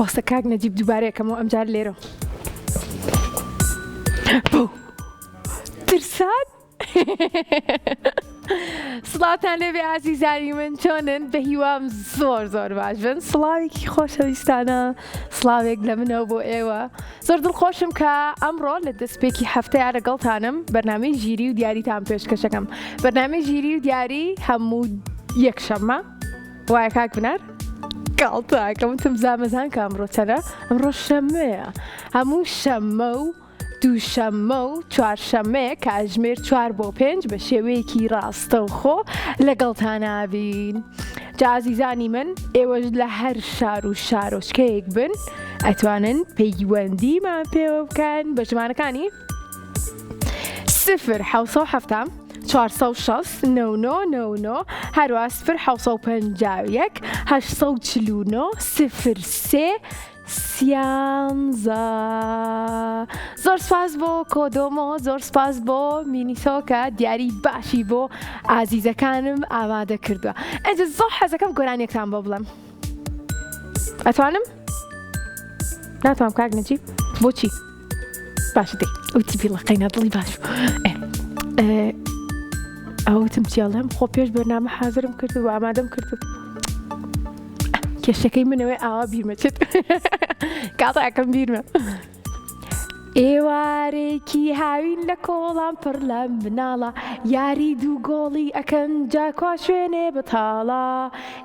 باسە کاک نەجیب دووبارەیەکەمەوە ئەمجار لێرە ترسان سڵاتان لێبێ ئازیزانی من چۆنن بە هیوام زۆر زۆر باش بن سڵاوێکی خۆشەویستانە سڵاوێک لە منەوە بۆ ئێوە زۆر دڵخۆشم کە ئەمڕۆ لە دەستپێکی هەفتەیە لەگەڵتانم بەرنامەی ژیری و دیاریتان پێشکەشەکەم بەرنامەی ژیری و دیاری هەموو یەکشەممە وایە کاک بنار گاڵتاکەم تمزامەزان کە ئەمڕۆ چەرە ئەمڕۆ شەمەیە هەموو شەممە و دووشەممە و چوارشەممەیە کاتژمێر 4 بۆ 5 بە شێوەیەکی ڕاستەوخۆ لەگەڵتانابین جا ئازیزانی من ئێوەش لە هەر شار و شارۆچکەیەک بن ئەتوانن پەیوەندیمان پێوە بکەن بە ژمارەکانی 0 460 99 هەروە 0 751 849 03 زۆر سپاس بۆ کۆدۆمۆ زۆر سپاس بۆ مینیسۆ کە دیاری باشی بۆ ئازیزەکانم ئامادە کردووە ئەجە زۆر حەزەکەم گۆرانێکتان بۆ بڵێم ئەتوانم؟ ناتوانم کاک نەجیب بۆچی؟ باشە دەی ئەوتی بیڵەقەی نادڵی باش ئەوتم چیاڵێم خۆ پێش بەرنامە حازرم کردو و ئامادەم کردو کێشەکەی منەوەی ئاوا بیرمەچێت کاتەکەم بیرمە ئێوارێکی هاوین لە کۆڵام پڕ لە مناڵە یاری دوو گۆڵی ئەکەن جاکوا شوێنێ بەتاڵە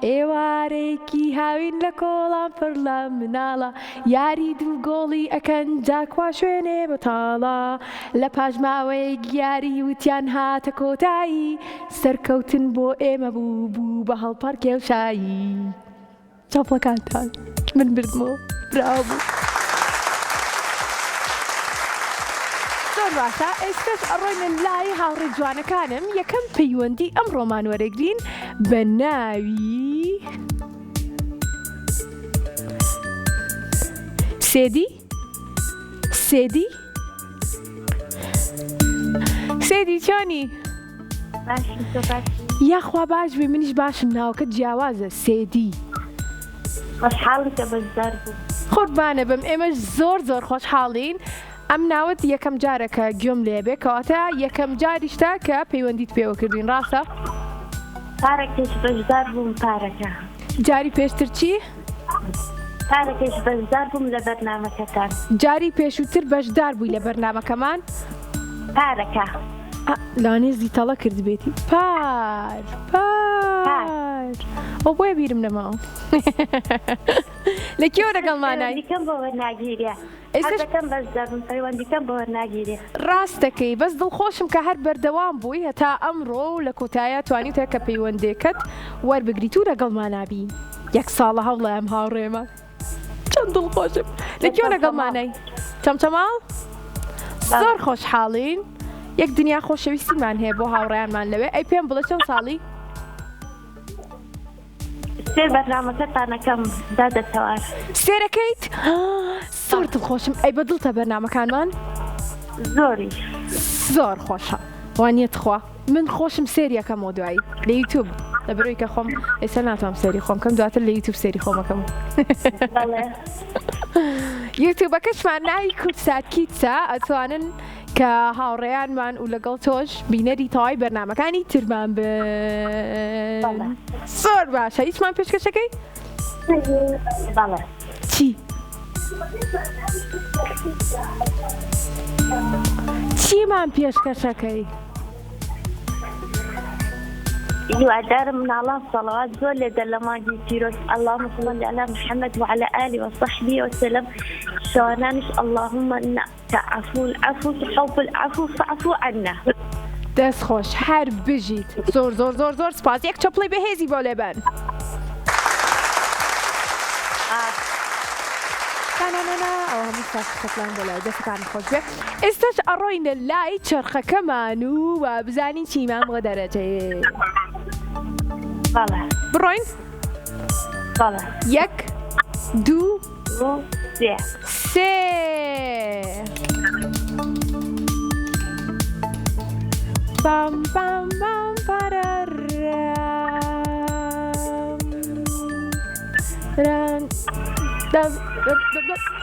ئێوارێکی هاوین لە کۆڵام پڕ لە مناڵە یاری دوو گۆڵی ئەکەن جاکوا شوێنێ بەتاڵە لە پاژماوەیەک یاری وتیان هاتە کۆتایی سەرکەوتن بۆ ئێمە بوو بە هەڵپەر کێوشایی چاپڵەکانتان من بردمەوە براوبوو زۆر باشە ئێستش ئەڕۆینە لای هاوڕێ جوانەکانم یەکەم پەیوەندی ئەمڕۆمان وەرەگرین بە ناوی سێدی چۆنی؟ یاخوا باش بێ منیش باشم ناوەکەت جیاوازە سێدی خۆشحاڵیتە بەشدار بوو قوربانە بم ئێمەش زۆر زۆر خۆشحاڵین ئەم ناوت یەکەم جارەکە گوێم لێبێ کەواتە یەکەم جاریشتا کە پەیوەندیت پێوە کردوین ڕاستە؟ پارێکش بەشدار بووم پارەکە جاری پێشتر چی؟ پارێکش بەشدار بووم لە بەرنامەکەتان جاری پێشووتر بەشدار بووی لە بەرنامەکەمان؟ پارەکە لانێ زیتەڵە کرد بێتی پار ئەو بۆیە بیرم نەماوە لە کێوە لەگەڵمانای؟ دیکەم بۆ وەرناگیرێ ئێستەکەم بەشدار بووم پەیوەندیکەم بۆ وەرناگیرێ ڕاستەکەی بەس دڵخۆشم کە هەر بەردەوام بووی هەتا ئەمڕۆ و لە کۆتایە توانیتە کە پەیوەندێکت وەربگریت و لەگەڵمانابی یەک ساڵە هەوڵە ئەم هاوڕێمە چەند دڵخۆشم لە کێوە لەگەڵمانای؟ چەمچەماڵ؟ زۆر خۆشحاڵین یەک دنیا خۆشەویستیمان هەیە بۆ هاوڕێیانمان لەوێ ئەی پێم بڵێ چەند ساڵی؟ سێر بەرنامەکەتانەکەم دادەتەوار سێرەکەیت؟ زۆر دڵخۆشم ئەی بەدڵتە بەرنامەکانمان؟ زۆری زۆر خۆشە وانیەت خوا من خۆشم سێریەکەمەوە دوایی لە یوتیوب لە بەرەوەی کە خۆم ئێستا ناتوانم سێری خۆم کەم دواتر لە یوتیوب سێری خۆمەکەم یوتیوبەکەشمان ناوی کورسات کیتسە ئەتوانن کە هاوڕێیانمان و لەگەڵ تۆش بینەری تەواوی بەرنامەکانی ترمان بن زۆر باشە هیچمان پێشکەشەکەی؟ چی؟ چیمان پێشکەشەکەی؟ هیوادارم مناڵان سەڵەوات زۆر لێدە لە مانگی پیرۆز اللهم صل على محمد وعلى آله وصحبه وسلم شوانانش اللهم إنك عفو العفو تحب العفو فاعف عنا دەست خۆش هەر بژیت زۆر زۆر زۆر زۆر سپاس یەک چەپڵی بەهێزی بۆ لێبەن ئەوە هەموو ساسەکەتلان بۆ لای دەستەکانی خۆش بێ ئێستاش ئەڕۆینە لای چرخەکەمان و بزانین چیمان بۆ دەرەچێت بڕۆین؟ یەک دوو سێ بام بام بام پارارام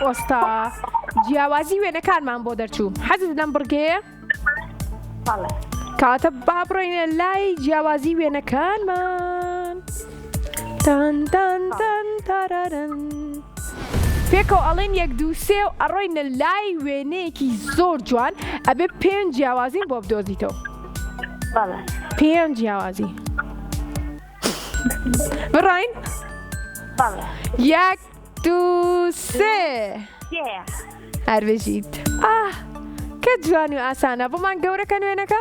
وەستا جیاوازی وێنەکانمان بۆ دەرچوو حەزت لەم بڕگەیە بەڵێ کاتە با بڕۆینە لای جیاوازی وێنەکانمان تان تان تان تارارن پێکەوە ئەڵێن 1 2 3 و ئەڕۆینە لای وێنەیەکی زۆر جوان ئەبێ 5 جیاوازین بۆ بدۆزیتەوە بەڵێ 5 جیاوازی بڕۆین بەڵێ 1 2 3 هەربژیت کە جوان و ئاسانە بۆمان گەورەکە نوێنەکە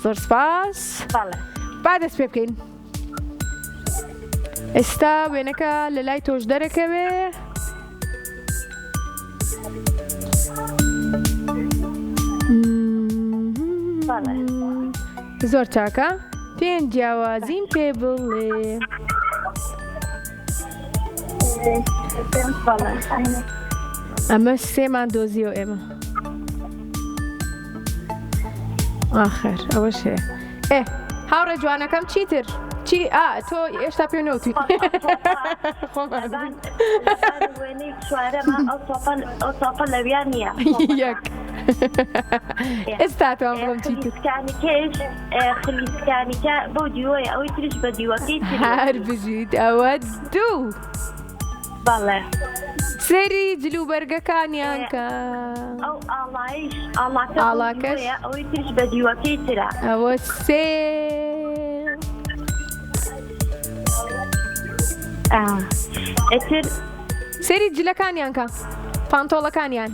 زۆر سپاس بەڵێ با دەست پێ بکەین ئێستا وێنەکە لە لای تۆش دەرەکەوێ بەڵێ زۆر چاکە 5 جیاوازیم پێ بڵێ بەڵێ ئەمە 3مان دۆزیەوە ئێمە ئاخر ئەوەش هەیە هاوڕێ جوانەکەم چیتر چی تۆ ئێشتا پێ نەوتی وێنەی چوارەمە ئەو تۆپە لەویان نییە یەک ئێستا تۆم بڵم چیتر خلیسکانیکەش خلیسکانیکە بۆ دیوەیە ئەوەی تریش بە دیوەکەی هەر بژیت ئەوە 2 بەڵێ سەری جلوبەرگەکانیان کە ئەو ئاڵایش ئاڵاکەش ئەوەی تریش بە دیوەکەی ترە ئەوە 3 ئەتر سەری جلەکانیان کە پانتۆڵەکانیان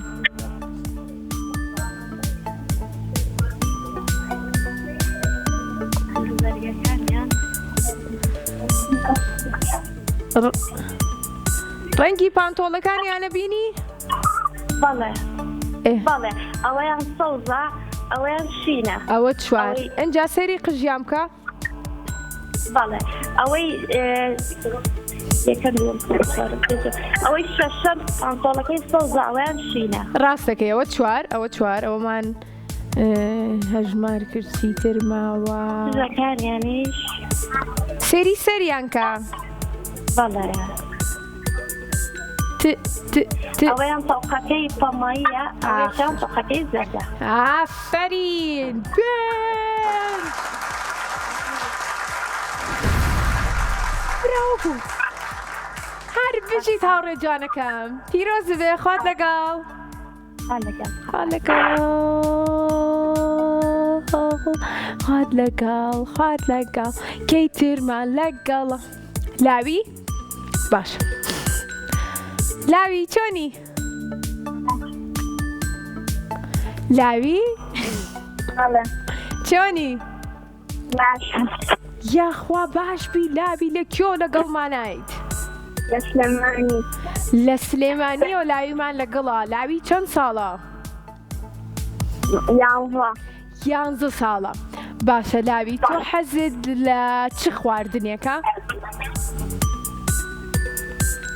ڕەنگی پانتۆڵەکانیانە بینی؟ بەڵێ بەڵێ ئەوەیان سەوزە ئەوەیان شینە ئەوە 4 ئەنجا سەری قژیان بکە بەڵێ ئەوەی یەکەم ئەوەی شەشەم پانتۆڵەکەی سەوزە ئەوەیان شینە ڕاستەکەی ئەوە 4 ئەوە 4 ئەوەمان هەژمار کرد چیتر ماوە زەکانیانیش سەری سەریان کە بەڵێ ئەوەیان تەوقەکەی پەماییە ئەوەیان تەوقەکەی زەردە ئافەرین براوە هەر بژیت هاوڕێ جوانەکەم پیرۆز بێ خوات لەگەڵ خوات لەگەڵ کەی ترمان لەگەڵە لاوی باش لاوی چۆنی لاوی چۆنی یاخوا باش بی لاوی لە کۆ لەگەڵمانایت لە سلێمانی و لاویمان لەگەڵا لاوی چەند ساڵە 11 ساڵە باشە لاوی تۆ حەزت لە چ خواردنێکە؟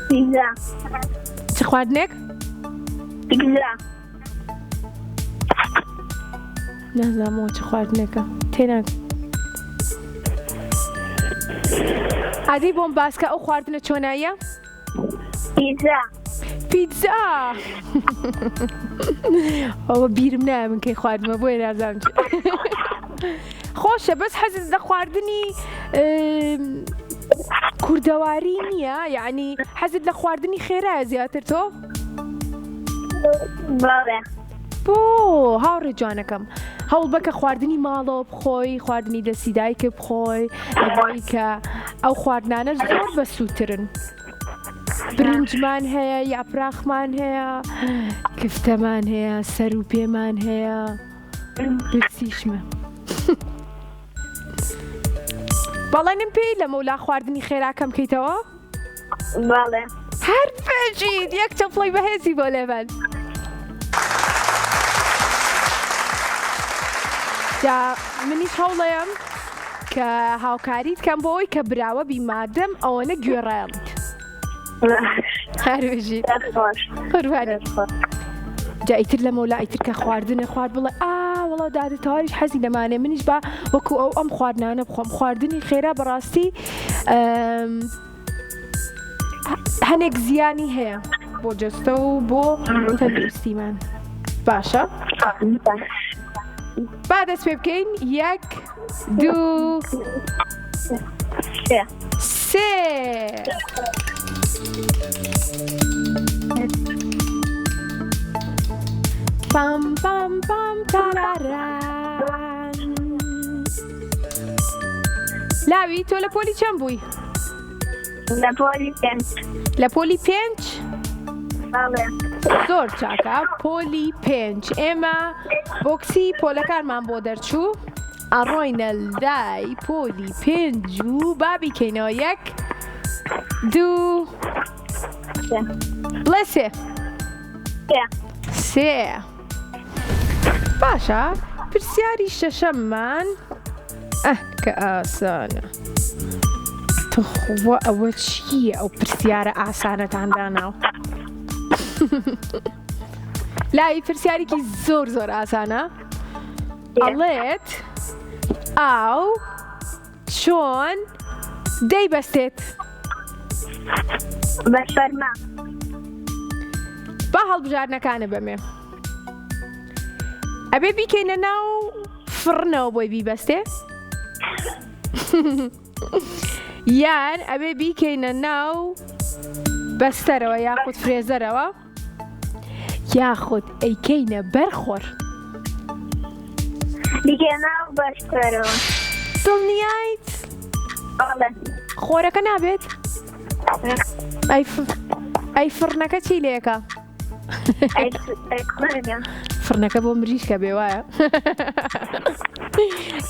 پیزا چ خواردنێک؟ پیزا نازانمەوە چ خواردنێکە تێناک ئادەی بۆم باسکە ئەو خواردنە چۆناییە؟ پیتزا ئەوە بیرم نایە من کەی خواردمە بۆیە نازانم خۆشە بەس حەزت لە خواردنی کوردەواری نییە یعنی حەزت لە خواردنی خێرایە زیاتر تۆ؟ بەڵێ بۆ هاوڕێ جوانەکەم هەوڵ بکە خواردنی ماڵەوە بخۆی خواردنی دەستی دایکە بخۆی ئەوەی کە ئەو خواردنانە زۆر بەسووترن برنجمان هەیە یاپراخمان هەیە کفتەمان هەیە سەر و پێمان هەیە برسیشمە بەڵێنم پێی لە مەولا خواردنی خێراکەم بکەیتەوە؟ بەڵێ هەر بەژیت یەک چەپڵی بەهێزی بۆ لێبەن جا منیش هەوڵەیەم کە هاوکاریت کەم بۆ ئەوەی کە براوە بیمادەم ئەوەنە گوێڕایڵیت هەر بەژیت قوربانت جا ئیتر لە مەولا ئیتر کە خواردنە خوارد بڵێ وەڵا دادە تاواریش حەزی لەمانێ منیش با وەکو ئەو ئەم خواردنانە بخۆم خواردنی خێرا بەڕاستی هەنێک زیانی هەیە بۆ جەستە و بۆ تەندروستیمان. باشە؟ با دەست پێ بکەین. 1 2 3 پام پام پام تاراران. لاوی تۆ لە پۆلی چەند بووی؟ لە پۆلی 5. لە پۆلی 5؟ بەڵێ. زۆر چاکە. پۆلی 5 ئێمە بۆکسی پۆلەکانمان بۆ دەرچوو، ئەڕۆینە لای پۆلی 5 و بابی کەینەوە. 1 2 بڵێ 3. باشە. پرسیاری شەشەممان کە ئاسانە. تخوا ئەوە چییە ئەو پرسیارە ئاسانەتان داناوە؟ لای پرسیارێکی زۆر ئاسانە. ئەڵێت ئاو چۆن دەیبەستێت؟ بە فەرما. با هەڵبژارنەکانە بەمێ. ئەبێ بیکەینە ناو فڕنەوە بۆی بیبەستێ؟ یان ئەبێ بیکەینە ناو بەستەرەوە یاخود فرێزەرەوە یاخود ئەیکەینە بەرخۆر؟ بیکەینە ناو بەستەرەوە. دڵنیایت؟ بەڵێ. خۆرەکە نابێت؟ ئەی فڕنەکە چی لێکە؟ فڕنەکە بۆ مریشکە بێ وایە؟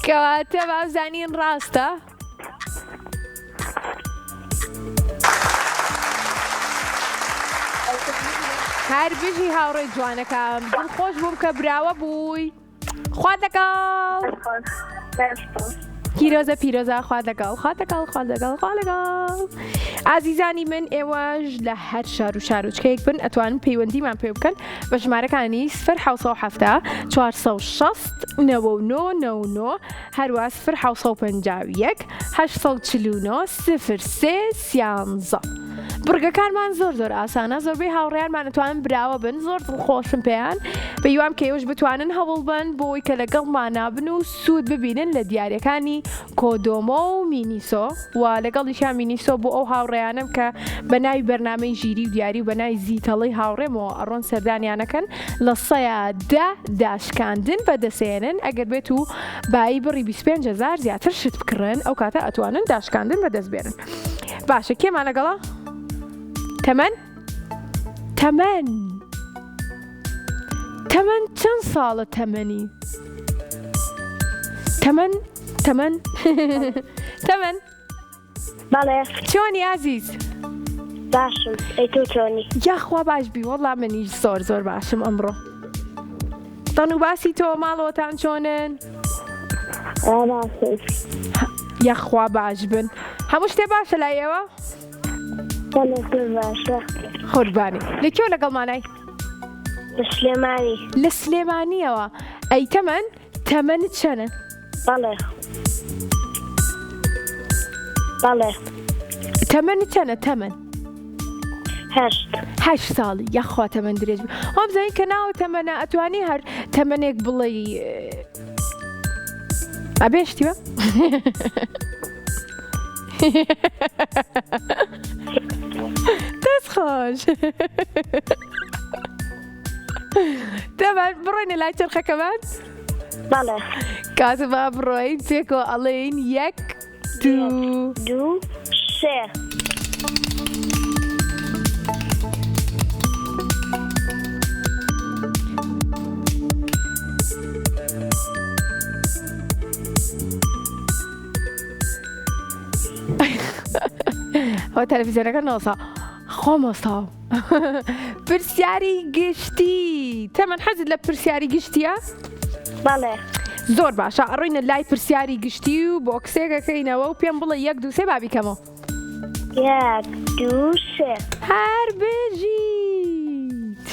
کەواتە بازانین ڕاستە؟ هەر بژی هاوڕێی جوانەکەم دڵخۆش بووم کە براوە بووی. خوا لەگەڵ. پیرۆزە خوا لەگەڵ. ئازیزانی من ئێوەش لە هەر شار و شارۆچکەیەک بن ئەتوانن پەیوەندیمان پێ بکەن بە ژمارەکانی 0770 460 99 هەروە 0751 849 03 13. بڕگەکانمان زۆر ئاسانە. زۆربەی هاوڕێیانمان ئەتوانن براوە بن. زۆر دڵخۆشم پێیان. بەیوام کە ئێوەش بتوانن هەوڵ بن بۆی کە لەگەڵمان بن و سوود ببینن لە دیارەکانی کۆدۆمۆ و مینیسۆ و لەگەڵیشان مینیسۆ بۆ ئەو هاوڕێیانم کە بە ناوی بەرنامەی ژیری و دیاری و بە ناوی زیتەڵەی هاوڕێمەوە ئەڕۆن سەردانیانەکەن لە سەیادا داشکاندن بەدەسێنن. ئەگەر بێت و بایی بڕی 25,000 زیاتر شت بکڕن ئەو کاتە ئەتوانن داشکاندن بەدەستبێنن. باشە کێمان لەگەڵە؟ تەمەن چەند ساڵە تەمەنی؟ تەمەن بەڵێ. چۆنی ئازیز؟ باشم. ئەی تۆ چۆنی؟ یاخوا باش بی وەڵا منیش زۆر باشم ئەمڕۆ. تەن و باسی تۆ ماڵەوەتان چۆنن؟ باشم. یاخوا باش بن. هەموو شتێ باشە لای ئێوە؟ باشە. قوربانی. لەکوێ لەگەڵمانای؟ لە سلێمانی. لە سلێمانیەوە. ئەی تەمەنت چەنە؟ بەڵێ. تەمەنت چەنە؟ 8 ساڵی. یاخوا تەمەن درێژ بی. هەم زەین کە ناو تەمەنە ئەتوانی هەر تەمەنێک بڵێ ئەبێشتیوە؟ دەست خۆش. تەمەن بڕۆینە لای چرخەکەمان؟ بەڵێ. کاتە با بڕۆین پێکەوە ئەڵێین 1 2 3. ئەو تەلەڤیزیۆنەکە نۆسا خۆمۆستا. پرسیاری گشتی. تەمەن حەزت لە پرسیاری گشتیە؟ بەڵێ. زۆر باشە. ئەڕۆینە لای پرسیاری گشتی و بۆکسێکەکەینەوە و پێم بڵێ 1 2 3 بابی کەمەوە. 1 2 3. هەر بژیت.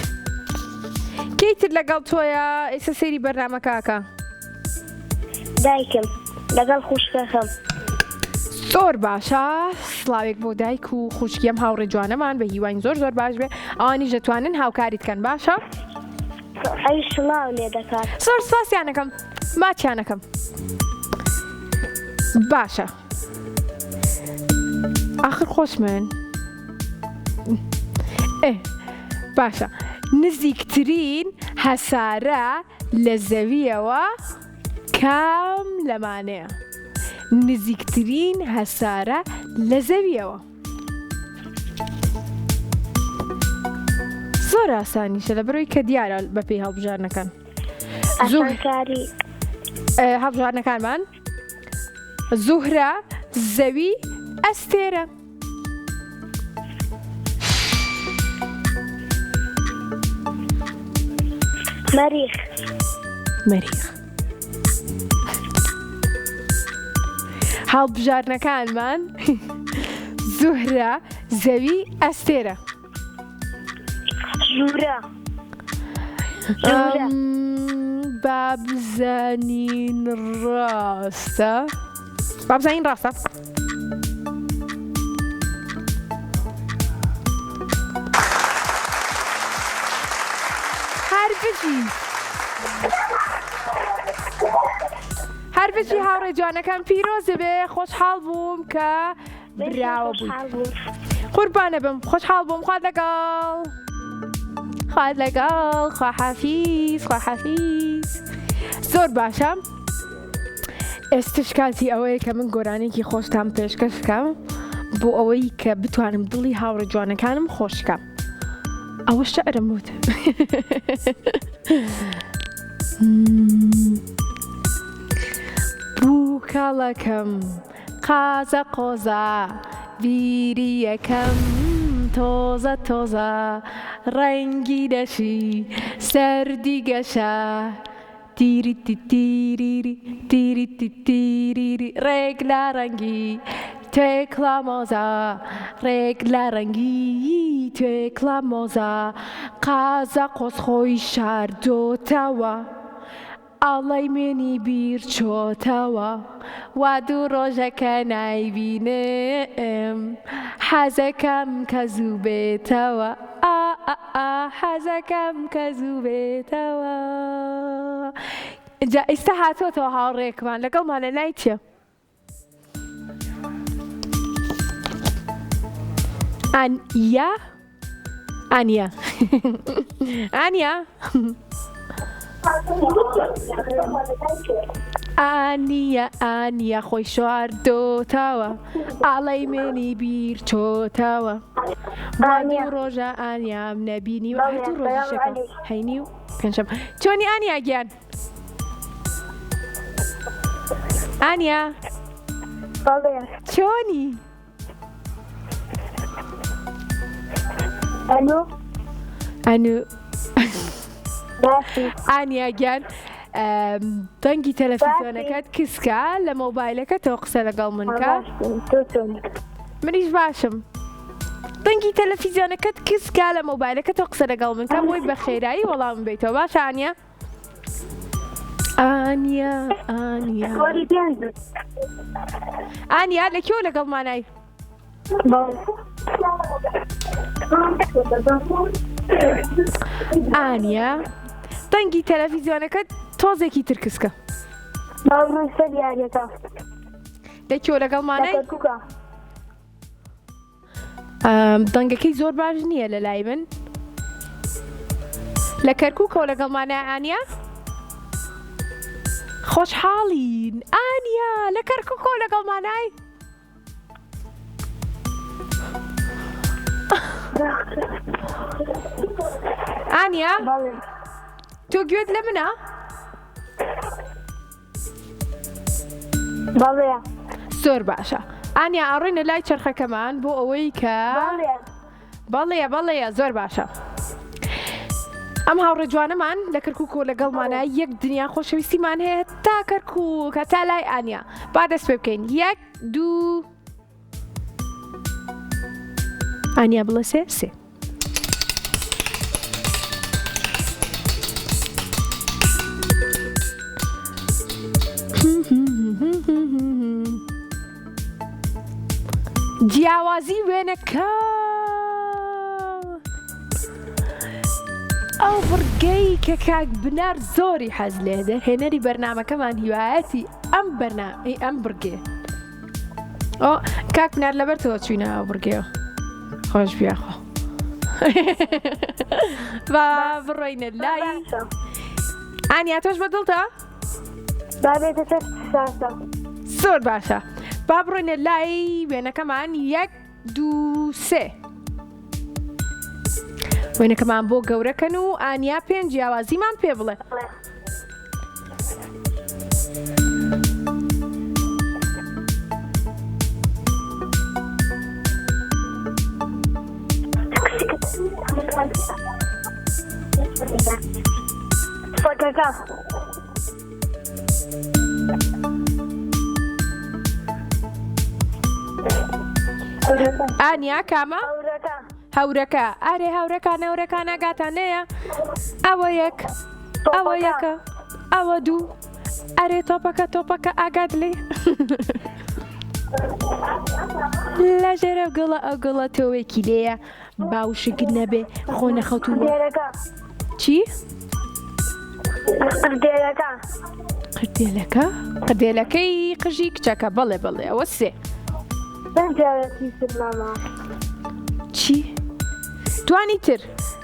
کەیتر لەگەڵ تۆیە ئێستا سەیری بەرنامەکەکە؟ دایکم لەگەڵ خوشکەکەم. زۆر باشە سڵاوێک بۆ دایک و خوشکیم هاوڕێ جوانەمان بە هیوان زۆر باش بێ ئەوانیش دەتوانن هاوکاریت بکەن باشە ئەی سڵاو لێ دەکات زۆر سپاسیانەکەم ماچیانەکەم باشە آخر خۆشمن باشە نزیکترین هەسارە لە زەویەوە کام لەمانەیە نزیکترین هەسارە لە زەویەوە زۆر ئاسانیشە لە بەرەوەی کە دیارە بە پێی هەڵبژارنەکان ئاسانکاری هەڵبژارنەکانمان زوهرە زەوی ئەستێرە مەریخ هەڵبژارنەکانمان زوهرە زەوی ئەستێرە ژورە با بزانین ڕاستە هەربژی هاوڕێ جوانەکان پیرۆزە بێ خۆشحاڵ بووم کە براوە بوویت قوربانە بم خۆشحاڵ بووم خوات لەگەڵ خواحافیز زۆر باشە ئێستش کاتی ئەوەیە کە من گۆرانێکی خۆشتان پێشکەش بکەم بۆ ئەوەی کە بتوانم دڵی هاوڕێ جوانەکانم خۆش بکەم ئەوە شەعرم وت بوو کاڵەکەم قازە قۆزە بیری یەکەم تۆزە ڕەنگی دەشی سەردی گەشە تیری ڕێک لە ڕەنگی توێ کڵامۆزە ڕێک لە ڕەنگی توێ کڵامۆزە قازە قۆز خۆی شاردۆتەوە ئاڵای مێنی بیر چۆتەوە وا دوو ڕۆژەکە نایبینم حەزەکەم کە زوو بێتەوە حەزەکەم کە زوو بێتەوە اینجا ئێستا هاتۆتەوە هاوڕێکمان لەگەڵمانە نایچێ ئانیە خۆی شواردۆتەوە ئاڵای مێنی بیر چۆتەوە وانی ڕۆژە ئانیام نەبینی و هەتوو ڕۆژیشەکە هەینی و پێنجەم چۆنی ئانیا گیان ئانیا چۆنی ئەنو ئانیا گیان دەنگی تەلەڤیزیۆنەکەت کسکە لە مۆبایلەکەتەوە قسە لەگەڵ منکە منیش باشم دەنگی تەلەڤیزیۆنەکەت کسکە لە مۆبایلەکەتەوە قسە لەگەڵ منکە بۆی بە خێرایی وەڵام بیتەوە باشە ئانیا لەکوێوە لەگەڵمانای ئانیا دەنگی تەلەڤیزیۆنەکەت تۆزێکی ترکسکە لەکوێوە لەگەڵمانای دەنگەکەی زۆر باش نییە لە لای من لە کەرکووکەوە لەگەڵمانای ئانیا خۆشحاڵین ئانیا لە کەرکووکەوە لەگەڵمانای ئانیا تۆ گوێت لە منە؟ زۆر باشە ئانیا ئاڕۆینە لای چرخەکەمان بۆ ئەوەی کە بەڵێ زۆر باشە ئەم هاوڕێ جوانەمان لە کەرکووکەوە لەگەڵمانە یەک دنیا خۆشەویستیمان هەیە تا کەرکووک تا لای ئانیا با دەست پێ بکەین 1 2 ئانیا بڵێ سێ ئەو بڕگەی کە کاک بنار زۆری حەز لێ دەرهێنەری بەرنامەکەمان هیوایەتی ئەم بڕگێ ئۆ کاک بنار لەبەرتەوە چوینە ئەو بڕگێەوە خۆش بیاخۆ با بڕۆینە لای ئانیا تۆش بەدڵتە؟ زۆر باشە با بڕۆینە لای وێنەکەمان 1 2 3 وێنەکەمان بۆ گەورەکەن و ئانیا پێنج جیاوازیمان پێ بڵێ ئانیا کامە؟ هەورەکە ئارێ هەورەکان ئاگاتانەیە ئەوە یەک ئەوە یەکە ئەوە دوو ئەرێ تۆپەکە ئاگات لێ لە ژێرە گڵە ئەو گڵە تۆوێکی لێیە باوشک نەبێ خۆ نەخەوتووە چی؟ قردێلەکەی قژی کچەکە بەڵێ ئەوە سێ چی؟ دوانی تر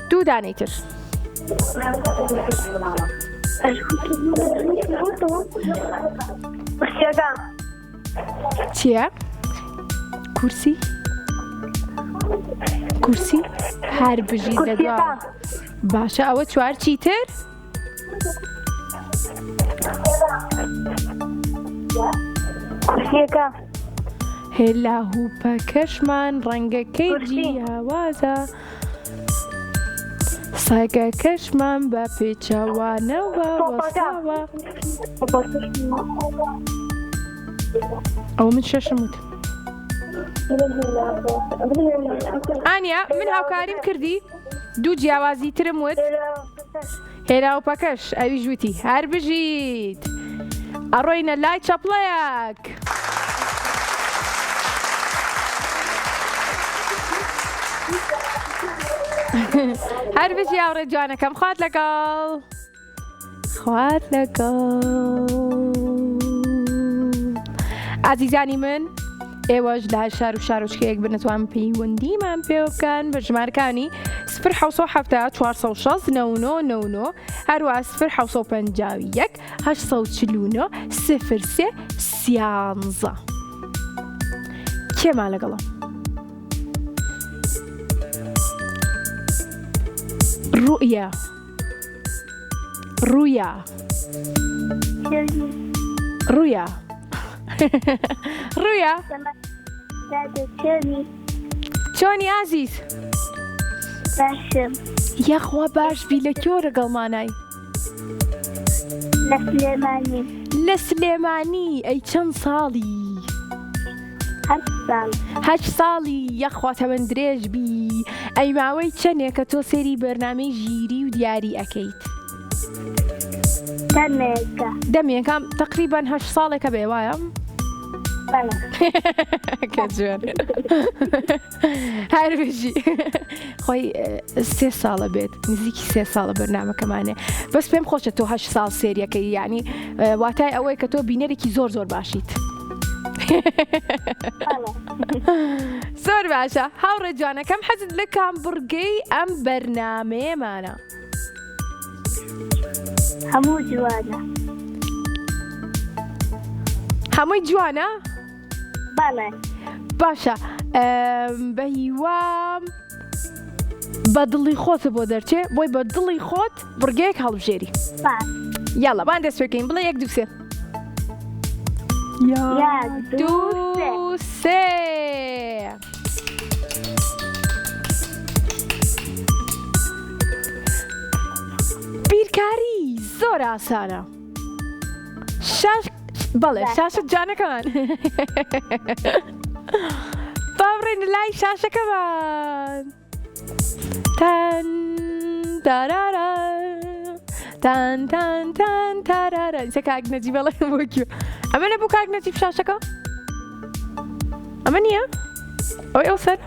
دوو دانەی تر چییە؟ کورسی هەر بژی لەدوا باشە ئەوە چوار چی تر؟ هێلا هوپەکەشمان ڕەنگەکەی جیاوازە ساگەکەشمان بە پێچەوانەوە وەستاوە ئەو من شەشم وت ئانیا من هاوکاریم کردی دوو جیاوازی ترم وت هێلا هوپەکەش ئەوی ژووتی هەر بژیت ئەڕۆینە لای چەپڵەیەک هەر بژی هاوڕێ جوانەکەم خوات لەگەڵ ئازیزانی من ئێوەش لە شار و شارۆچکەیەک بنەتوان پەیوەندیمان پێ بکەن بە ژمارەکانی 0 406 99 هەروە 0 751 849 03 13 کێمان لەگەڵە؟ ڕوئیا چۆنی ئازیز؟ باشم یەخوا باش بی لە کۆ لەگەڵمانای؟ لە سلێمانی ئەی چەند ساڵی؟ 8 ساڵی یەخوا تەمەند درێژ بی ئەی ماوەی چەندێک کە تۆ سێری بەرنامەی ژیری و دیاری ئەەکەیت؟ دەمێکم تقریبان 8 ساڵێکە بێ وایە؟ کە جوێن هەر بژی خۆی 3 ساڵە بێت نزیکی 3 ساڵە بەرنامەکەمانێ بەس پێم خۆشە تۆ 8 ساڵ سێریەکەی یعنی واتای ئەوەی کە تۆ بینەرێکی زۆر باشیت زۆر باشە هاوڕێ جوانەکەم حەزت لە کام بڕگەی ئەم بەرنامەیەمانە؟ هەمووی جوانە؟ باشە بە هیوام بە دڵی خۆتە بۆ دەرچێ بۆی بە دڵی خۆت بڕگەیەک هەڵبژێری یاڵە بان دەست پێکەین بڵێ 1 2 3 1 2 3 بیرکاری زۆر ئاسانە بەڵێ شاشە جانەکەمان بابڕێنە لای شاشەکەمان تەن تارارا تەن تارارا ئیسە کاک نەجیب بەڵێ بۆکیو ئەمە نەبوو کاک نەجیب شاشەکە؟ ئەمە نییە؟ ئەوەی ئەو سەر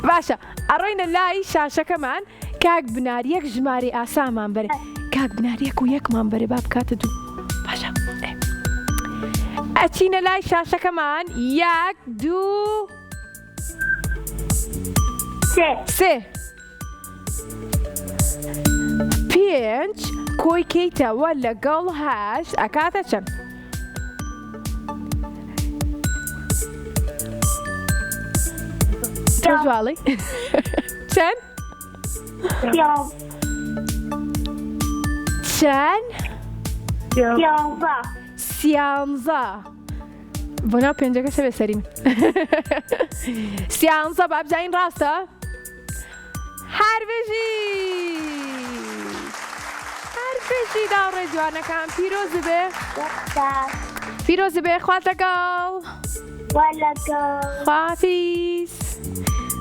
باشە ئەڕۆینە لای شاشەکەمان کاک بناریەک ژمارە ئاسامان بەرێ کاک بناریەک و یەکمان بەرێ با بکاتە دوو باشە ئەچینە لای شاشەکەمان یەک دوو سێ پێنج کۆی کەیتەوە لەگەڵ هەشت ئەکاتە چەند تۆژواڵی چەند چەند سیانزە بۆ ناو پێنجەکە شەبێ سەریم سیانزە بابزین ڕاستە هەربژی داڕێ جوانەکان پیرۆز بێ خوات لەگەڵ خوافیز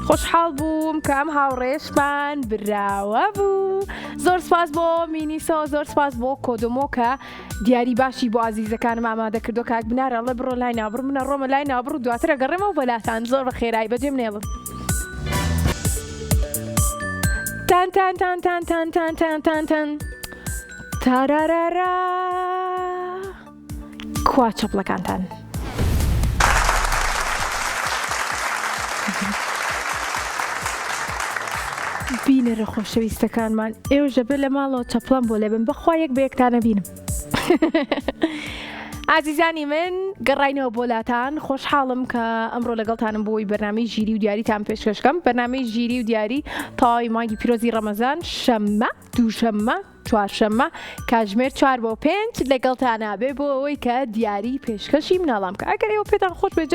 خۆشحاڵ بووم کە ئەم هاوڕێشمان براوە بوو زۆر سپاس بۆ مینیسۆ زۆر سپاس بۆ کۆدۆمۆ کە دیاری باشی بۆ ئازیزەکانم ئامادە کردو کاک بنارە ئەڵێ بڕۆ لای نابڕ منە ڕۆمە لای نابڕ و دواتر ئەگەڕێمەوە بەلاتان زۆر بە خێرایی بەجێم نێڵم تان تان تان تان تان تان تان تان تان تارارارا کوا چەپڵەکانتان بینەرە خۆشەویستەکانمان ئێوەژە بێ لە ماڵەوە چەپڵەم بۆ لێبن بەخوا یەک بە یەکتانە بینم ئازیزانی من گەڕاینەوە بۆلاتان خۆشحاڵم کە ئەمڕۆ لەگەڵتانم بۆی بەرنامەی ژیری و دیاریتان پێشکەشکەم بەرنامەی ژیری و دیاری تاوای مانگی پیرۆزی ڕەمەزان شەممە دووشەممە چوارشەممە کاتژمێر 4 بۆ 5 لەگەڵتانە بێ بۆ ئەوەی کە دیاری پێشکەشی مناڵام کە ئەگەر ئێوە پێتان خۆش بێ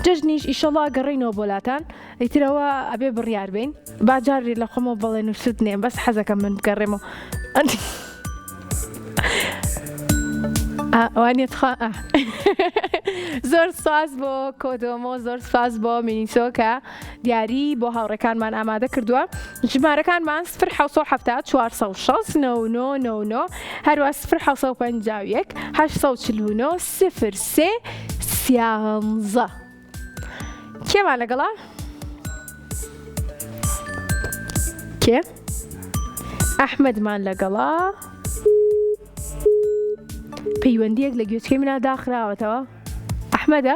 جەژنیش ئیشەڵا گەڕینەوە بۆلاتان ئیترەوە ئەبێ بڕیار بین باجارێ لە خۆمەوە بەڵێن و شت نێم بەس حەزەکەم من بگەڕێمەوە وانێت زۆر سپاس بۆ کۆدۆمۆ زۆر سپاس بۆ مینیسۆ کە دیاری بۆ هاوڕێکانمان ئامادە کردووە ژمارەکانمان 1970 460 هەروە 1951 849 03 13 کێمان لەگەڵا؟ کێ؟ ئەحمەدمان لەگەڵا پەیوەندیەک لە گوێچکەی منە داخراوەتەوە ئەحمەدە؟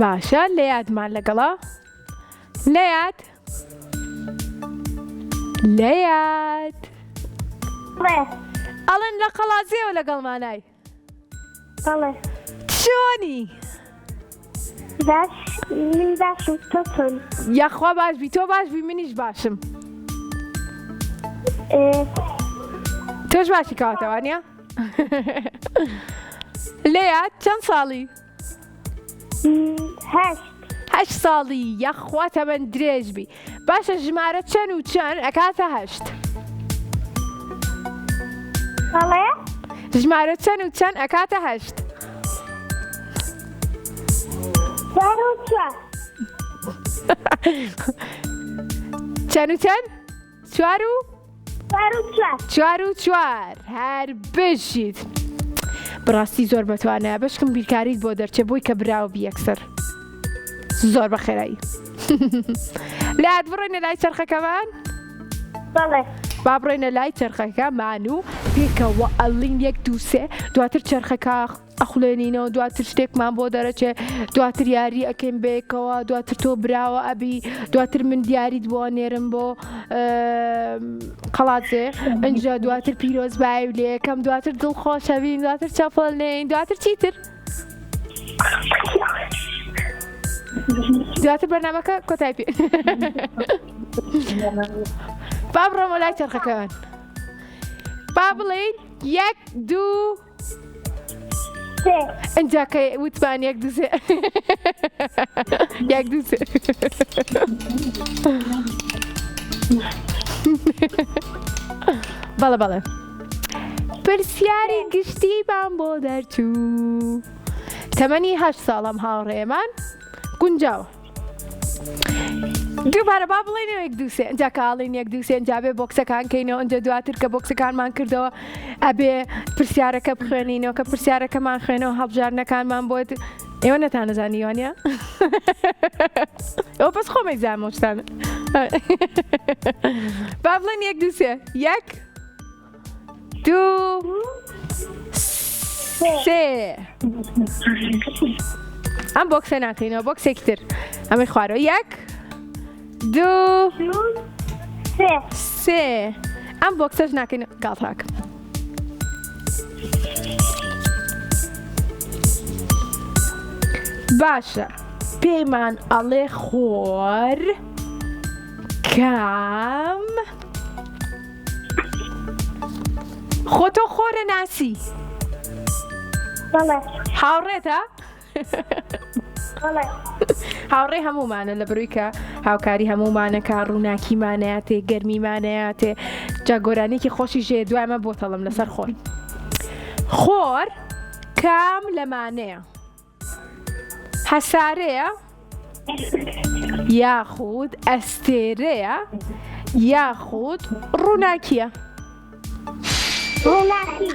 باشە لەیادمان لەگەڵا؟ لەیاد؟ ئەڵێن لە قەڵازیەوە لەگەڵمانای چۆنی؟ من باشم تۆ چۆن؟ یاخوا باش بی تۆ باش بی منیش باشم تۆش باشی کەواتەوانە؟ لێیاد چەند ساڵی؟ 8 ساڵی یاخوا تەمەن درێژ بی باشە ژمارە چەند و چەند ئەکاتە 8 ژمارە چەند و چەند ئەکاتە 8 چەند و چەند؟ 4 و 4 هەر بژیت بڕاستی زۆر بەتوانە بەشکم بیرکاریت بۆ دەرچێ بۆی کە براوە بی یەکسەر زۆر بە خێرایی لات بڕۆینە لای چەرخەکەمان؟ با بڕۆینە لای چەرخەکەمان و پێکەوە ئەڵین 1 2 3 دواتر چەرخەکە ئەخولێنینەوە دواتر شتێکمان بۆ دەرەچێ دواتر یاری ئەەکەین بێکەوە دواتر تۆ براوە ئەبی دواتر من دیاریت بۆ نێرم بۆ قەڵاتێ ئەنجا دواتر پیرۆز بای لێ یەکەم دواتر دڵخۆشەوین دواتر چەپڵنین دواتر چیتر؟ دواتر بەرنامەکە کۆتای پێ با بڕۆمە لای چەرخەکەمان با بڵین 1 2 ئەنجا کە وتمان 1 2 3 1 2 3 بەڵێ بەڵێ پرسیاری گشتیمان بۆ دەرچوو تەمەنی 8 ساڵم هاوڕێمان گونجاوە دووبارە با بڵێنەوە یەک دووسێ ئەجا کاڵین یەک دووسێ ئەجا بێ بۆکسەکان کەینەوە ئەجا دواتر کە بۆکسەکانمان کردەوە ئەبێ پرسیارەکە بخوێنینەوە کە پرسیارەکەمان خوێنەوە هەڵبژارنەکانمان بۆت ئێوە نەتانەزانی وانە ئەوە پس خۆمەی زانمۆشتانە با بڵێن یەک دووسێ یەک دوو سێ ئەم بۆکسە ناکەینەوە بۆکسێکی تر ئەمەی خوارەوە یەک دوو سێ ئەم بۆکسەش ناکەینەوە گاڵتاک باشە پێیمان ئەڵێ خۆر کام خۆتۆ خۆرە ناسی هاوڕێتە؟ هاوڕێ هەمومانە لە بڕووی کە هاوکاری هەمومانەکە ڕووناکیمانەیەتێ گەرمیمانەیەتێ جا گۆرانێکی خۆشی ژێ دوایمە بۆتەڵم لەسەر خۆر خۆر کام لەمانەیە هەسارەیە یاخود ئەستێرەیە یاخود ڕووناکیە ڕووناکی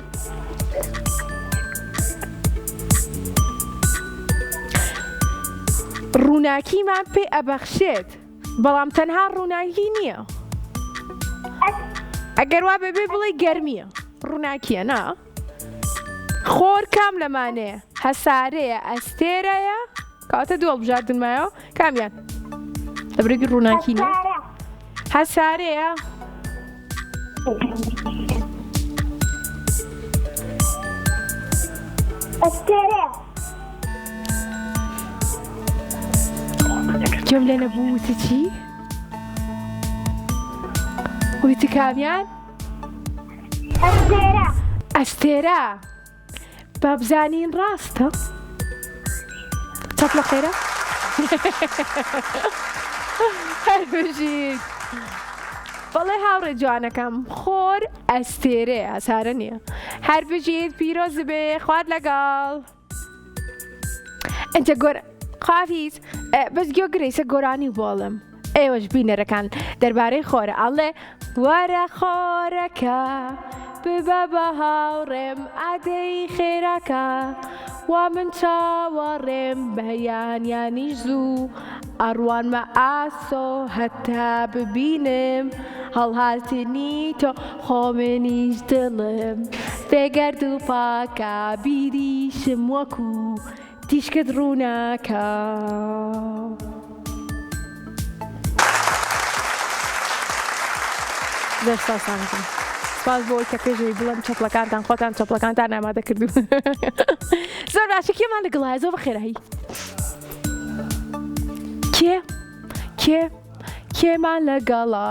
ڕووناکیمان پێ ئەبەخشێت بەڵام تەنها ڕووناکی نییە ئەگەر وا بێبێ بڵێ گەرمیە ڕووناکیە نا خۆر کام لەمانەیە هەسارەیە ئەستێرەیە کاتە دووە بژاردنمایەوە کامیان لەبرێکی ڕووناکی نییە هەسارەیە ئەستێرەیە گوێم لێ نەبوو وتە چی؟ وتی کامیان؟ ئەستێرە ئەستێرە با بزانین ڕاستە؟ چەپڵە خێرە؟ هەر بژیت بەڵێ هاوڕێ جوانەکەم خۆر ئەستێرەیە ئەسارە نییە هەر بژیت پیرۆز بێ خوارد لەگەڵ ئەنجە گۆرە خافیز بەس گوێ گرەیسە گۆرانی بۆڵم ئێوەش بینەرەکان دەربارەی خۆرە ئەڵێ وەرە خۆرەکە ببە بە هاوڕێم ئادەی خێراکە وا من چاوەڕێم بەیانیانیش زوو ئەڕوانمە ئاسۆ هەتا ببینم هەڵهاتنی تۆ خۆمێنیش دڵم بێگەرد و پاکە بیریشم وەکو تیشکت ڕووناکە زۆر ساسانەکەم سپاس بۆ ئەوەی کە پێشەوەی بڵێم چەپڵەکانتان خۆتان چەپڵەکانتان ئامادە کردو زۆر باشە کێمان لەگەڵایە زۆر بەخێرایی کێمان لەگەڵا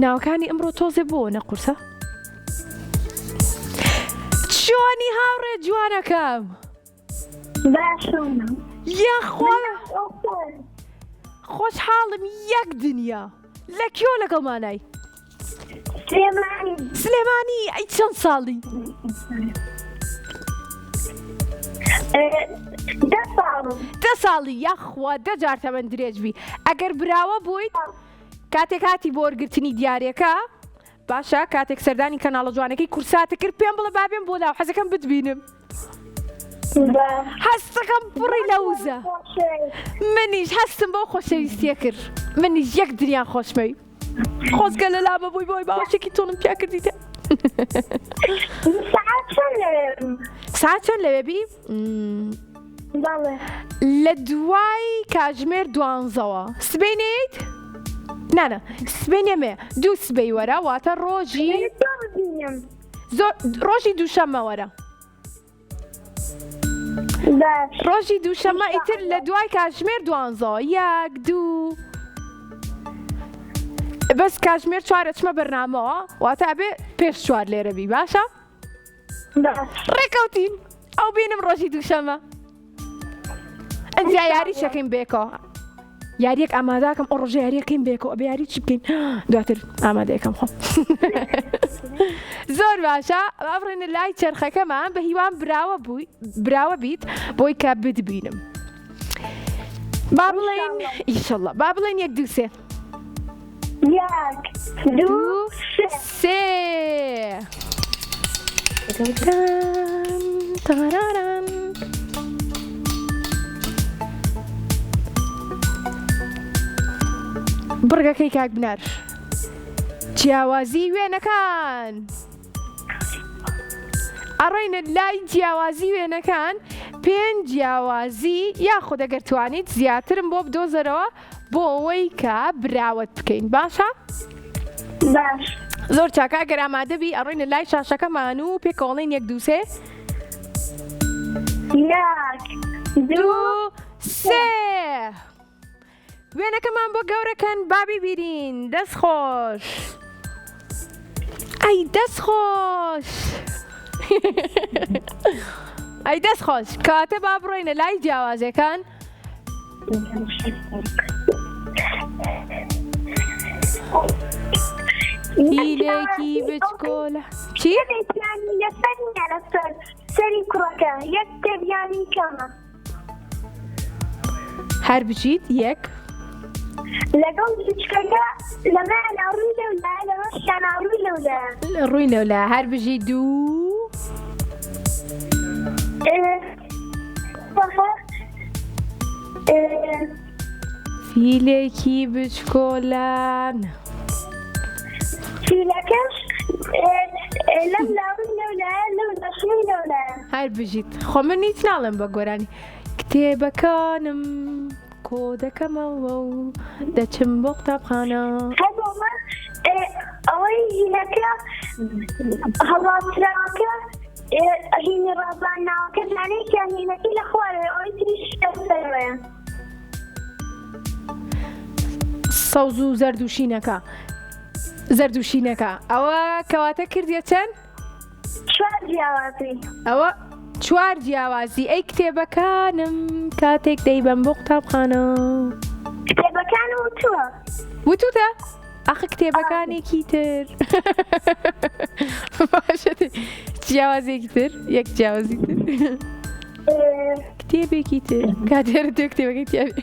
ناوەکانی ئەمڕۆ تۆزێ بۆ نەقورسە چۆنی هاوڕێ جوانەکەم باشم یاخوا خۆشحاڵم یەک دنیا لە کێو لەگەڵمانای سلێمانی ئەی چەند ساڵی دە ساڵی یاخوا دە جار تەمەن درێژ بی ئەگەر براوە بوویت کاتێک هاتی بۆ وەرگرتنی دیارەکە باشە کاتێک سەردانی کەناڵە جوانەکەی کورساتە کرد پێم بڵە بابێم بۆ لاو حەزەکەم بتبینم هەستەکەم پڕی لەوزە منیش هەستم بۆ خۆشەویستیە کرد منیش یەک دنیا خۆشمەوی خۆزگە لە لابە بووی بۆی باوەشێکی تۆنم پیا کردیتە ساعت چۆن لەوێ بی؟ لە دوای کاتژمێر 12ەوە سبەینێیت؟ نانە سبەینێمێ دوو سبەی وەرە واتە ڕۆژی دووشەممە وەرە ڕۆژی دووشەممە ئیتر لە دوای کاتژمێر 12 یەک دوو بەس کاتژمێر 4 چمە بەرنامەوە واتە ئەبێ پێش 4 لێرە بی باشە؟ ڕێکەوتین ئەو بینم ڕۆژی دووشەممە ئەنجا یاریشەکەین بێکەوە یاریەک ئامادەکەم ئەو ڕۆژە یاریەکەین بێکەوە ئەبێ یاری چی بکەین دواتر ئامادەیەکەم خۆم زۆر باشە ئەڕێنە لای چرخەکەمان بە هیوان براوە بیت بۆی کە بتبینم با بڵێن ئیشەڵڵا با بڵێن 1 2 3 1 2 3 تاراران بڕگەکەی کاک بنار جیاوازی وێنەکان ئەڕۆینە لای جیاوازی وێنەکان 5 جیاوازی یاخود ئەگەر توانیت زیاترم بۆ بدۆزەرەوە بۆ ئەوەی کە براوت بکەین باشە؟ باش زۆر چاکە ئەگەر ئامادەبی ئەڕۆینە لای شاشەکەمان و پێکەوەڵین 1 2 3 1 2 3 وێنەکەمان بۆ گەورەکەن بابی بیرین دەست خۆش ئەی دەست خۆش ئەی دەست خۆش کاتە با بڕۆینە لای جیاوازەکان فیلێکی بچکۆلە چی؟ یەکێکیانی لەسەر نییە لەسەر سەری کوڕەکە یەک کتێبیانی کەمە هەر بچیت یەک لەگەڵ بچکەکە لەمایان ئاڕووی لەولایە لەمەشیان ئاڕووی لەولایە ڕووی لەولە هەر بژی 2 فیلێکی بچکۆلان فیلەکەش لەم لاڕووی لەولایە لەو دەشوی لەولایە هەر بژیت خۆ من هیچ ناڵم بە گۆرانی کتێبەکانم کۆ دەکەمەوە و دەچم بۆ قوتابخانە هەموومە ئەوەی هینەکە هەڵاتراوەکە هینی ڕازانناوەکە زانەی کە هینەکەی لە خوارەوە ئەوەی تریش دەسەرەوەیە سەوز و زەردوشینەکە زەردوشینەکە ئەوە کەواتە کردیە چەند؟ 4 جیاوازی ئەوە 4 جیاوازی ئەی کتێبەکانم کاتێک دەیبەم بۆ قوتابخانە کتێبەکان وتووە وتوتە؟ ئەخە کتێبەکانێکی تر باشە جیاوازێکی تر یەک جیاوازی تر کتێبێکی تر کاتێرە تۆ کتێبەکەی تیاوی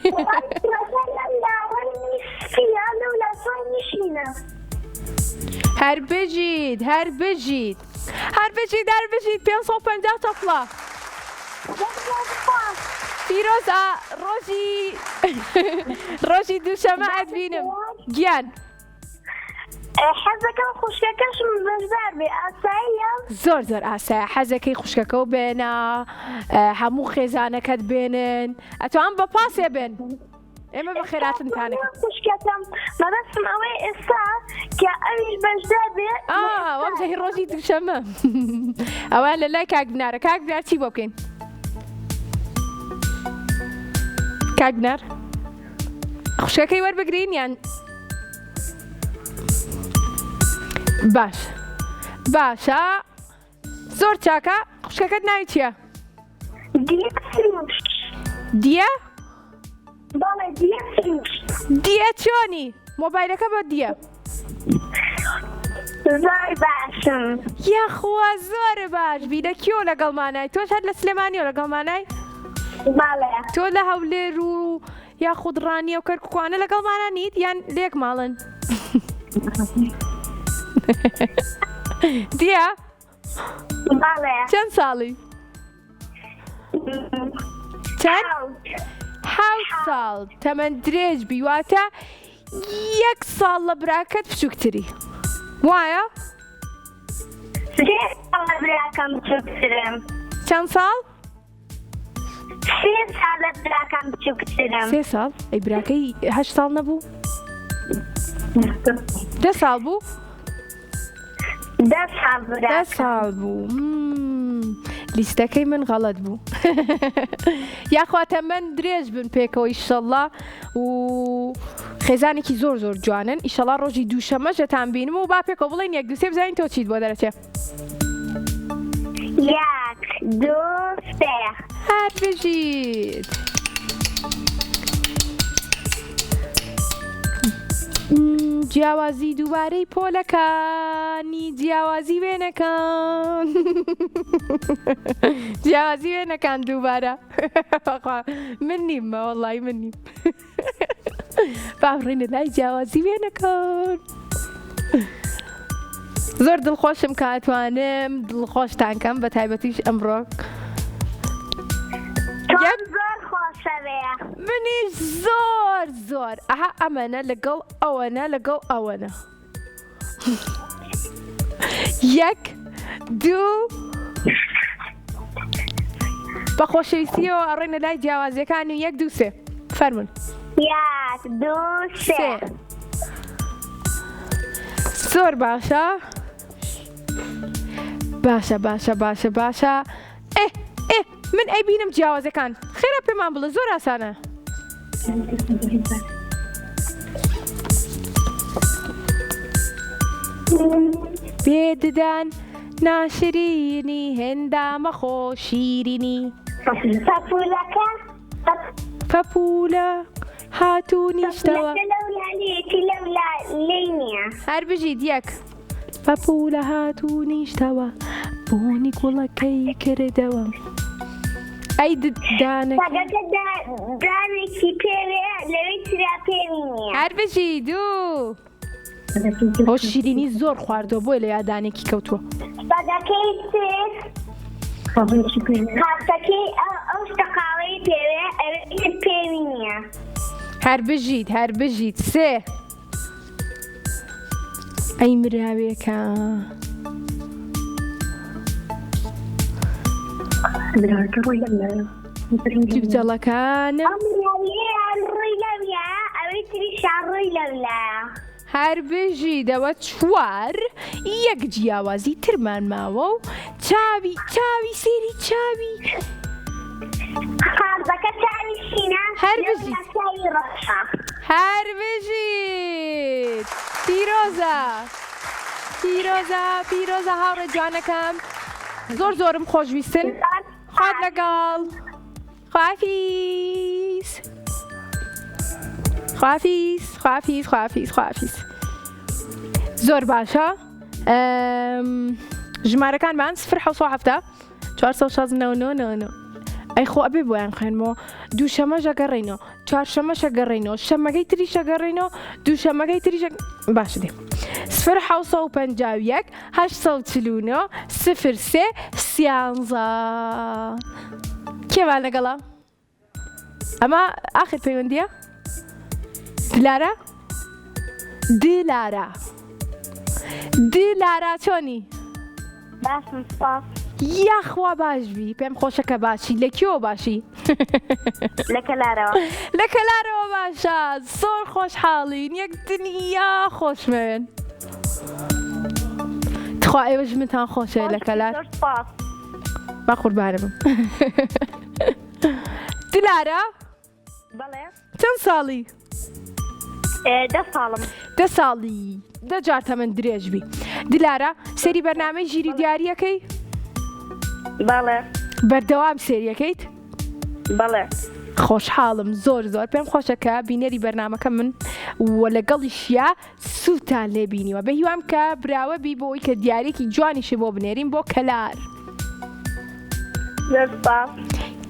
هەر بژیت هەر بژیت هەر بژیت هەر بژیت 550 تەفڵە پیرۆزە ڕۆژی دووشەمە ئەدبینم گیان حەزەکەم خوشکەکەشم بەشدار بێ ئاساییە زۆر زۆر ئاسایە حەزەکەی خوشکەکە و بێنە هەموو خێزانەکەت بێنن ئەتوان بە پاسێ بێن ئێمە بە خێراتنتانەکە خوشکەکەم مەبەستم ئەوەی ئێستا کە ئەویش بەشدار بێ وەمزەهی ڕۆژی دووشەمە ئەوە لە لای کاک بنارە کاک بنار چی بۆ بکەین کاک بنار خوشکەکەی وەربگرین یان باش باشە زۆر چاکە خوشکەکەت ناوی چییە؟ دیە؟ بەڵێ دیە دیە چۆنی؟ مۆبایلەکە بۆ دیە زۆر باشم یاخوا زۆرە باش بیدە کیۆ لەگەڵمانای تۆش هەر لە سلێمانیۆ لەگەڵمانای؟ بەڵێ تۆ لە هەولێر و یاخود ڕانیە و کەرکووکوانە لەگەڵمانە نیت یان لێک ماڵن؟ دیە؟ بەڵێ چەند ساڵی؟ چەند؟ 7 ساڵ تەمەەن درێژ بیواتە 1 ساڵ لە براکەت بچووکتری وایە؟ 3 ساڵ لە براکەم بچووکترم چەند ساڵ؟ 3 ساڵ لە براکەم بچووکترم 3 ساڵ؟ ئەی براکەی 8 ساڵ نەبوو؟ 10 ساڵ بوو؟ 10 ساڵ براکەم 10 ساڵ بوو لیستەکەی من غەڵەت بوو یاخواتە من درێژ بن پێکەوە ئیشەڵڵا و خێزانێکی زۆر زۆر جوانن ئیشەڵڵا ڕۆژی دووشەمە ژەتان بینم و با پێکەوە بڵێن 1 2 3 بزانین تۆ چیت بۆ دەرەچێ 1 2 3 هەر بژیت جیاوازی دووبارەی پۆلەکانی جیاوازی وێنەکان جیاوازی وێنەکان دووبارە من نیممە وەڵڵی من نیم باڕێنە لای جیاوازی وێنەکان زۆر دڵخۆشم کاتوانم دڵخۆشتانکەم بە تایبەتیش ئەمڕۆ زۆر خۆشەوەیە منیش زۆر ئەها ئەمەنە لەگەڵ ئەوەنە یەک دوو بە خۆشەویستیەوە ئەڕێنە لای جیاوازیەکان و یەک دوو سێ فەرمون یەک دوو سێ زۆر باشە باشە من ئەیبینم جیاوازەکان خێرا پێمان بڵێ زۆر ئاسانە بێددان ناشرینی هێندامە خۆشیرینی پەپوولەکە پەپوولە هاتوونیشتەوە لەولا لێی نییە هەر بژیت یەک پەپوولە هاتوونیشتەوە بۆنی گوڵەکەی کردەوە ئەی دانەکە دانێکی پێوێ لەوەی ترا پێوی نییە هەر بژی دوو ئەو شیرینی زۆر خواردەوە بۆی لە یادانێکی کەوتووە سەگەکەی سێ کارتەکەی ئەو شتەقاوەی پێوێ ئەوەی پێوی نییە هەر بژیت سێ ئەی مراوێکە جیبجەڵەکانم ڕووی لەویە ئەوەی تریشان ڕووی لەولایە هەر بژیدەوە چوار یەک جیاوازی ترمان ماوە و چاوی سێری چاوی قارزەکە چاوی شینە هەر بژیت هەر بژیت پیرۆزە هاوڕێ جوانەکەم زۆرم خۆشویستن خوات لەگەڵ خوافیز زۆر باشە ژمارەکان بان 0 469 ئەی خۆ ئەبێ بۆیان خوێنمەوە دووشەمە ژەگەڕێنەوە چوارشەمە شەگەڕێنەوە شەمەکەی تری شەگەڕێنەوە دووشەمەکەی تری باش دێ 0 849 03 13 کێوان لەگەڵا ئەمە ئاخر پەیوەندیە دلارە چۆنی باشم سپاس یاخوا باشبی پێم خۆشەکە باشی لە کێوە باشی لە کەلارەوە باشە زۆر خۆشحاڵین یەک دنیا خۆشمەوێن تخوا ئێوەش منتان خۆشە لە کەلار با قوربانم دلارە بەڵێ چەند ساڵی 10 ساڵم 10 ساڵی دەجار تەمەن درێژبی دلارە سەری بەرنامەی ژیری دیاریەکەی بەڵێ بەردەوام سێریەکەیت بەڵێ خۆشحاڵم زۆر پێم خۆشەکە بینەری بەرنامەکە من وە لەگەڵیشیا سووتان لێ بینیوە بە هیوام کە براوە بی بۆی کە دیارێکی جوانیشی بۆ بنێرین بۆ کەلار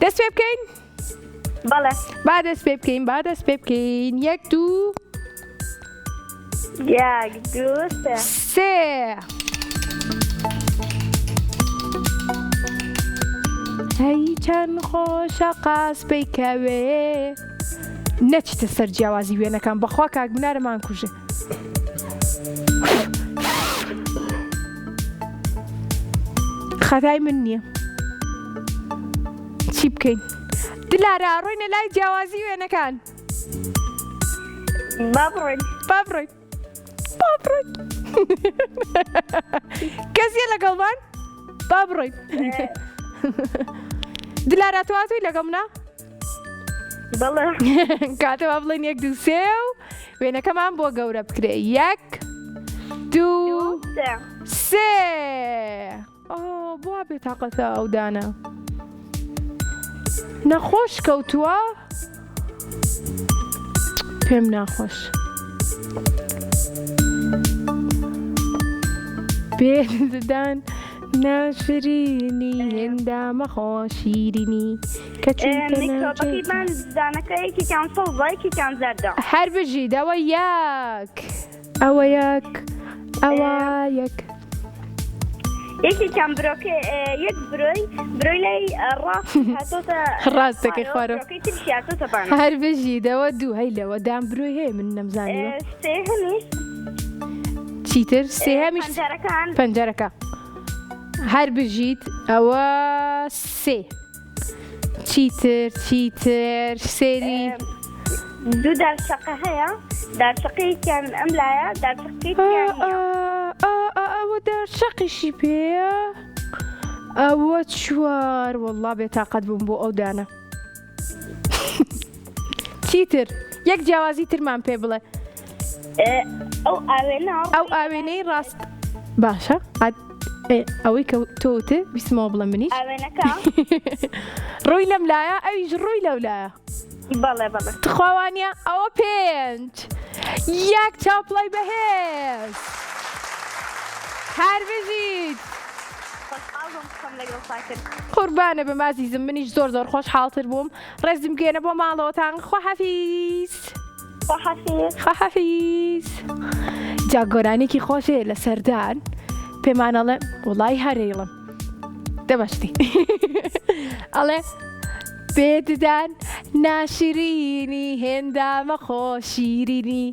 دەست پێ بکەین بەڵێ با دەست پێ بکەین یەک دوو سێ هەی چەند خۆشە قاس پێیکەوێ نەچتە سەر جیاوازی وێنەکان بەخوا کاک بنارەمان کوژێ خەتای من نییە چی بکەین دلارە ڕۆینە لای جیاوازی وێنەکان بابڕۆین کەسیە لەگەڵمان بابڕۆین دلارە تواتوی لەگەڵ منە بەڵێ کاتەوە بڵێن یەک دوو سێ و وێنەکەمان بۆ گەورە بکرێ یەک دوو سێ بۆ بێتاقەتە ئەو دانە نەخۆش کەوتووە پێم ناخۆش بێددان ناشرینی هێندامە خۆشیرینی میکرۆبەکەیمان دانەکەیەکیان سەوزایەکیان زەردە هەر بژید ئەوە یەک ئەوە یەک ئەوە یەک یەکێکیان برۆکە یەک برۆی لای ڕاستەکەی خوارە ڕاستەکەی هەر بژیدەوە دوو هەی لەوە دام برۆی هەیە من نەمزانیوە چیتر سێ هەمیش پەنجەرەکە هەر بژیت ئەوە سێ چیتر سێری دوو دارشەقە هەیە دارشەقەیەکیان ئەم لایە دارشەقەیەکیان ئەوە دارشەقیشی پێیە ئەوە چوار وەڵڵا بێتاقەت بووم بۆ ئەو دانە چیتر یەک جیاوازی ترمان پێ بڵێ ئەو ئاوێنەی ڕاست باشە ئەوەی کە تۆتە بیسمەوە بڵێ منیش ڕووی لەم لایە ئەویش ڕووی لەو لایە بەڵێ تخواوانە ئەوە پێنج یەک چاوپڵی بەهێز هەر بژیت قوربانە بەم ئازیزم منیش زۆر خۆشحاڵتر بووم ڕێزم گێنە بۆ ماڵەوەتان خواحەفیز خواحەفیز جا گۆرانێکی خۆشەیە لە سەردان پێمانەڵێ وڵای هەرێڵم دەبەشتی ئەڵێ بێددان ناشرینی هێندامە خۆشیرینی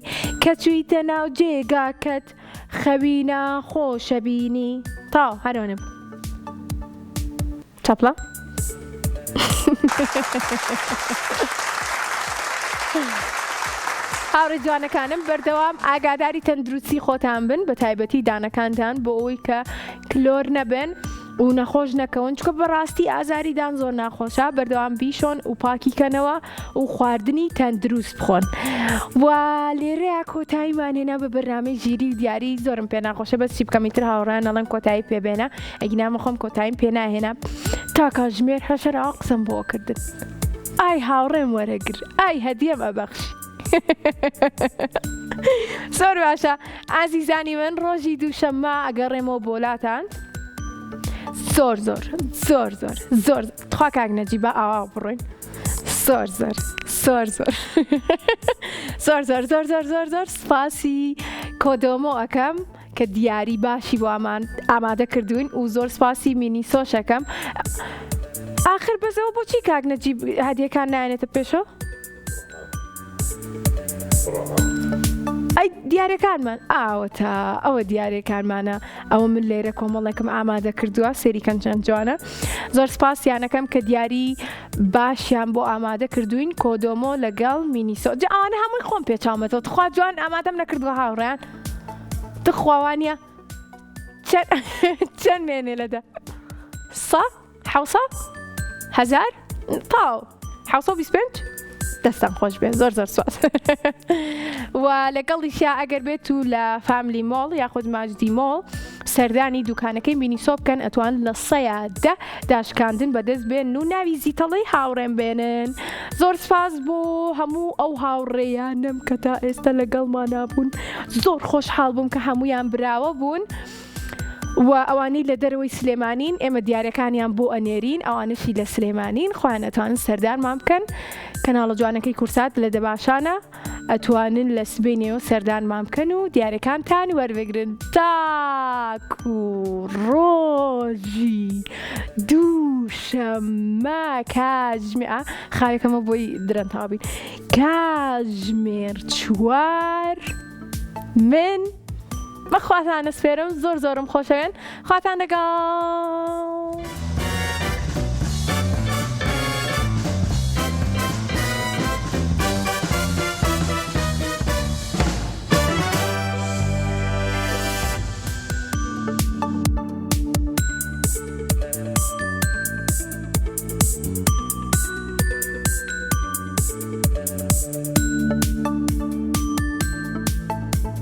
کە چوویتە ناو جێگاکەت خەوینە خۆشەبینی تاو هەرۆنم چاپڵە هاوڕێ جوانەکانم بەردەوام ئاگاداری تەندروستی خۆتان بن بە تایبەتی دانەکانتان بۆ ئەوەی کە کلۆر نەبن و نەخۆش نەکەون چکە بەڕاستی ئازاریدان زۆر ناخۆشە بەردەوام بیشۆن و پاکیکەنەوە و خواردنی تەندروست بخۆن و لێرەیە کۆتاییمان هێنا بە بەرنامەی ژیری و دیاری زۆرم پێ ناخۆشە بەس چی بکەمیتر هاوڕێیان ئەڵەن کۆتایی پێبێنە ئەگینامە خۆم کۆتاییم پێ ناهێنا تا کاتژمێر حەشەرەوە قسەم بۆ کردن ئای هاوڕێم وەرەگر ئای هەدیەم ئەبەخش زۆر باشە ئازیزانی من ڕۆژی دووشەممە ئەگەڕێمەوە بۆلاتان زۆر تخوا کاک نەجیبە ئاوا بڕۆین زۆر سپاسی کۆدۆمۆ ئەەکەم کە دیاری باشی بۆ ئامادە کردوین و زۆر سپاسی مینیسۆشەکەم آخر بەزەوە بۆچی کاک نەجیب هەدیەکان نایەنێتە پێشەوە ئەی دیارەکانمان ئەوە دیارەکانمانە ئەوە من لێرە کۆمەڵێکم ئامادە کردووە سێریکەن چەند جوانە زۆر سپاسیانەکەم کە دیاری باشیان بۆ ئامادە کردوین کۆدۆمۆ لەگەڵ مینیسۆ ئەوانە هەمووی خۆم پێچامەتەوە تخوا جوان ئامادەم نەکردووە هاوڕێیان تخواوانە چەند مێنێ لەدە 1000 تاو 725 دەستان خۆش بێن زۆر سوات و لەگەڵیشیا ئەگەر بێت و لە فامیلی مۆڵ یاخود ماجدی مۆڵ سەردانی دوکانەکەی مینیسۆ بکەن ئەتوان لە 110 داشکاندن بەدەست بێن و ناوی زیتەڵی هاوڕێم بێنن زۆر سپاس بۆ هەموو ئەو هاوڕێیانم کە تا ئێستا لەگەڵمانە بوون زۆر خۆشحاڵ بووم کە هەمویان براوە بوون و ئەوانەی لە دەرەوەی سلێمانین ئێمە دیارەکانیان بۆ ئەنێرین ئەوانشی لە سلێمانین خۆیان ئەتوانن سەردانمان بکەن کەناڵە جوانەکەی کورسات لە دەباشانە ئەتوانن لە سبینەوە سەردانمان بکەن و دیارەکانتان وەربگرن تاکو ڕۆژی دووشەممە کاتژمێر خاوێکەمە بۆی درەنتاوبین کاتژمێر 4 من بەخواتانە سپێرم زۆرم خۆشەوێن خواتان لەگەڵ